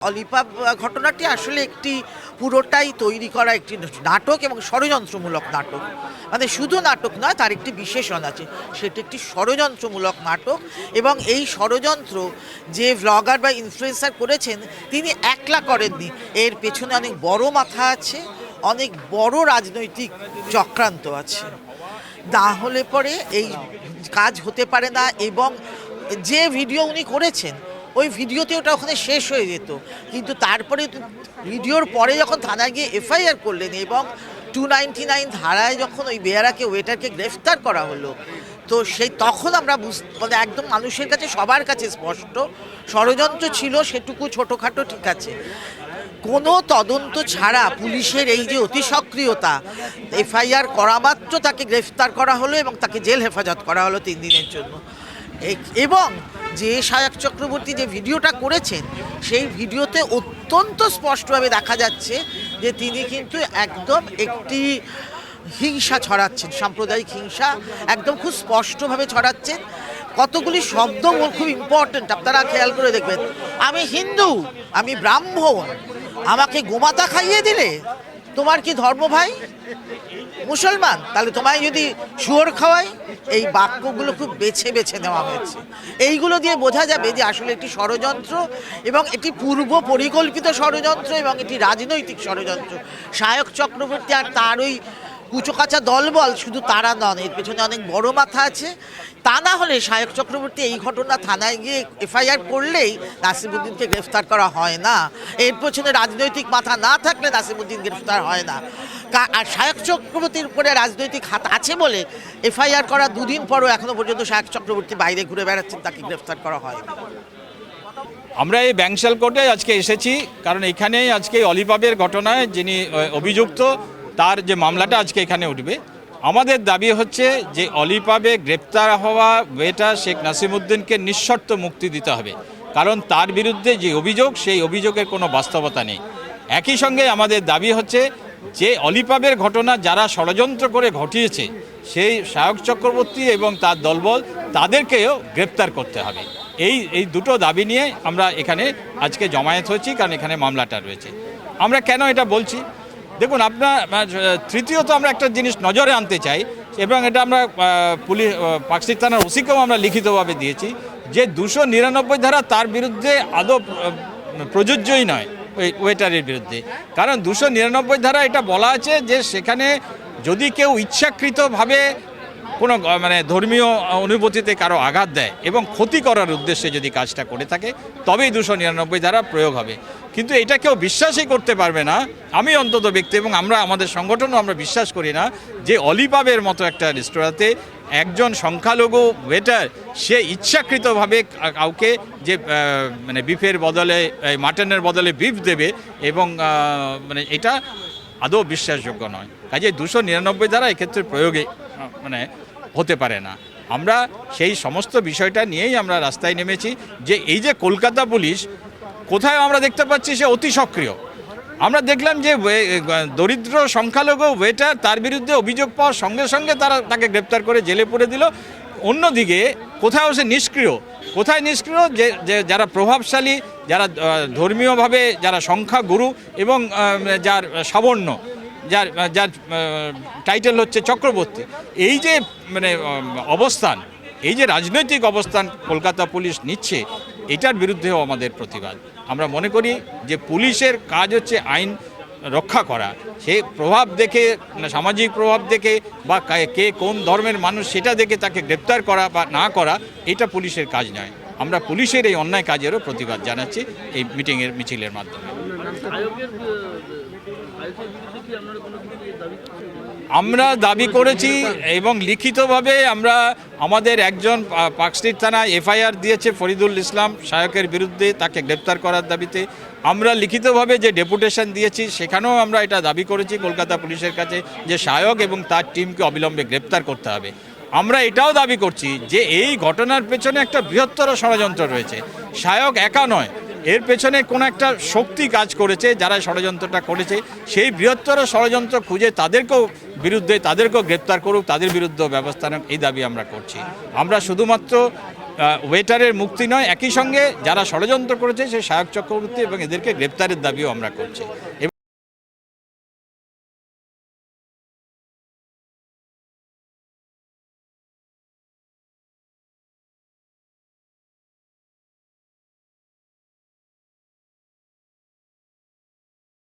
অলিপা ঘটনাটি আসলে একটি পুরোটাই তৈরি করা একটি নাটক এবং ষড়যন্ত্রমূলক নাটক। মানে শুধু নাটক নয়, তার একটি বিশেষণ আছে, সেটি একটি ষড়যন্ত্রমূলক নাটক। এবং এই ষড়যন্ত্র যে ব্লগার বা ইনফ্লুয়েন্সার করেছেন তিনি একলা করেননি, এর পেছনে অনেক বড় মাথা আছে, অনেক বড় রাজনৈতিক চক্রান্ত আছে। না হলে পরে এই কাজ হতে পারে না। এবং যে ভিডিও উনি করেছেন ওই ভিডিওতে ওটা ওখানে শেষ হয়ে যেত, কিন্তু তারপরে ভিডিওর পরে যখন থানায় গিয়ে এফআইআর করলেন এবং 299 ধারায় যখন ওই বেয়ারাকে ওয়েটারকে গ্রেফতার করা হলো, তো সেই তখন আমরা মানে একদম মানুষের কাছে সবার কাছে স্পষ্ট ষড়যন্ত্র ছিল। সেটুকু ছোটোখাটো ঠিক আছে, কোনো তদন্ত ছাড়া পুলিশের এই যে অতি সক্রিয়তা, এফআইআর করা মাত্র তাকে গ্রেফতার করা হলো এবং তাকে জেল হেফাজত করা হলো 3 দিনের জন্য। এবং যে সায়ক চক্রবর্তী যে ভিডিওটা করেছেন সেই ভিডিওতে অত্যন্ত স্পষ্টভাবে দেখা যাচ্ছে যে তিনি কিন্তু একদম একটি হিংসা ছড়াচ্ছেন, সাম্প্রদায়িক হিংসা একদম খুব স্পষ্টভাবে ছড়াচ্ছেন। কতগুলি শব্দ খুব ইম্পর্টেন্ট, আপনারা খেয়াল করে দেখবেন। আমি হিন্দু, আমি ব্রাহ্মণ, আমাকে গোমাতা খাইয়ে দিলে তোমার কি ধর্ম ভাই? মুসলমান, তাহলে তোমায় যদি শুয়োর খাওয়াই। এই বাক্যগুলো খুব বেছে বেছে নেওয়া হয়েছে। এইগুলো দিয়ে বোঝা যাবে যে আসলে একটি ষড়যন্ত্র, এবং এটি পূর্ব পরিকল্পিত ষড়যন্ত্র এবং এটি রাজনৈতিক ষড়যন্ত্র। সায়ক চক্রবর্তী আর তার ওই কুচোকাচা দলবল শুধু তারা নন, এর পেছনে অনেক বড় মাথা আছে। তা না হলে সায়ক চক্রবর্তী এই ঘটনা থানায় গিয়ে এফআইআর করলেই নাসিমউদ্দিনকে গ্রেফতার করা হয় না। এর পেছনে রাজনৈতিক মাথা না থাকলে নাসিমউদ্দিন গ্রেফতার হয় না। আর সায়ক চক্রবর্তীর উপরে রাজনৈতিক হাত আছে বলে এফআইআর করা 2 দিন পরও এখনো পর্যন্ত সায়ক চক্রবর্তী বাইরে ঘুরে বেড়াচ্ছেন, তাকে গ্রেফতার করা হয়। আমরা এই ব্যাংশাল কোর্টে আজকে এসেছি কারণ এখানেই আজকে অলিপাবের ঘটনায় যিনি অভিযুক্ত তার যে মামলাটা আজকে এখানে উঠবে। আমাদের দাবি হচ্ছে যে অলিপাবে গ্রেপ্তার হওয়া ওয়েটার শেখ নাসিমউদ্দিনকে নিঃশর্ত মুক্তি দিতে হবে, কারণ তার বিরুদ্ধে যে অভিযোগ সেই অভিযোগের কোনো বাস্তবতা নেই। একই সঙ্গে আমাদের দাবি হচ্ছে যে অলিপাবের ঘটনা যারা ষড়যন্ত্র করে ঘটিয়েছে সেই সায়ক চক্রবর্তী এবং তার দলবল তাদেরকেও গ্রেপ্তার করতে হবে। এই দুটো দাবি নিয়ে আমরা এখানে আজকে জমায়েত হয়েছি, কারণ এখানে মামলাটা রয়েছে। আমরা কেন এটা বলছি দেখুন, আপনার তৃতীয়ত আমরা একটা জিনিস নজরে আনতে চাই, এবং এটা আমরা পুলিশ পাকশি থানার ওসিকেও আমরা লিখিতভাবে দিয়েছি যে 299 ধারা তার বিরুদ্ধে আদৌ প্রযোজ্যই নয় ওই ওয়েটারের বিরুদ্ধে। কারণ 299 ধারা এটা বলা আছে যে সেখানে যদি কেউ ইচ্ছাকৃতভাবে কোনো মানে ধর্মীয় অনুভূতিতে কারো আঘাত দেয় এবং ক্ষতি করার উদ্দেশ্যে যদি কাজটা করে থাকে তবেই 299 ধারা প্রয়োগ হবে। কিন্তু এটা কেউ বিশ্বাসই করতে পারবে না, আমি অন্তত ব্যক্তি এবং আমরা আমাদের সংগঠনও আমরা বিশ্বাস করি না যে অলিপাবের মতো একটা রেস্তোরাঁতে একজন সংখ্যালঘু ওয়েটার সে ইচ্ছাকৃতভাবে কাউকে যে মানে বিফের বদলে মাটনের বদলে বিফ দেবে, এবং মানে এটা আদৌ বিশ্বাসযোগ্য নয়। কাজে 299 ধারা এক্ষেত্রে প্রয়োগে মানে হতে পারে না। আমরা সেই সমস্ত বিষয়টা নিয়েই আমরা রাস্তায় নেমেছি যে এই যে কলকাতা পুলিশ কোথায় আমরা দেখতে পাচ্ছি সে অতি সক্রিয়। আমরা দেখলাম যে দরিদ্র সংখ্যালঘু ওয়েটার তার বিরুদ্ধে অভিযোগ পাওয়ার সঙ্গে সঙ্গে তাকে গ্রেপ্তার করে জেলে পুরে দিল। অন্যদিকে কোথাও সে নিষ্ক্রিয়, কোথায় নিষ্ক্রিয় যে যারা প্রভাবশালী, যারা ধর্মীয়ভাবে যারা সংখ্যাগুরু এবং যার সাবর্ণ, যার যার টাইটেল হচ্ছে চক্রবর্তী, এই যে মানে অবস্থান, এই যে রাজনৈতিক অবস্থান কলকাতা পুলিশ নিচ্ছে, এটার বিরুদ্ধেও আমাদের প্রতিবাদ। আমরা মনে করি যে পুলিশের কাজ হচ্ছে আইন রক্ষা করা, সে প্রভাব দেখে, সামাজিক প্রভাব দেখে বা কে কোন ধর্মের মানুষ সেটা দেখে তাকে গ্রেপ্তার করা বা না করা, এটা পুলিশের কাজ নয়। আমরা পুলিশের এই অন্যায় কাজেরও প্রতিবাদ জানাচ্ছি এই মিছিলের মাধ্যমে। আমরা দাবি করেছি এবং লিখিতভাবে আমরা আমাদের একজন পাকশি থানায় এফআইআর দিয়েছে ফরিদুল ইসলাম সায়কের বিরুদ্ধে, তাকে গ্রেপ্তার করার দাবিতে। আমরা লিখিতভাবে যে ডেপুটেশন দিয়েছি সেখানেও আমরা এটা দাবি করেছি কলকাতা পুলিশের কাছে যে সায়ক এবং তার টিমকে অবিলম্বে গ্রেপ্তার করতে হবে। আমরা এটাও দাবি করছি যে এই ঘটনার পেছনে একটা বৃহত্তর ষড়যন্ত্র রয়েছে, সায়ক একা নয়, এর পেছনে কোনো একটা শক্তি কাজ করেছে যারা ষড়যন্ত্রটা করেছে। সেই বৃহত্তর ষড়যন্ত্র খুঁজে তাদেরকেও গ্রেপ্তার করুক, তাদের বিরুদ্ধে ব্যবস্থা নেন, এই দাবি আমরা করছি। আমরা শুধুমাত্র ওয়েটারের মুক্তি নয়, একই সঙ্গে যারা ষড়যন্ত্র করেছে সেই সায়ক চক্রবর্তী এবং এদেরকে গ্রেপ্তারের দাবিও আমরা করছি।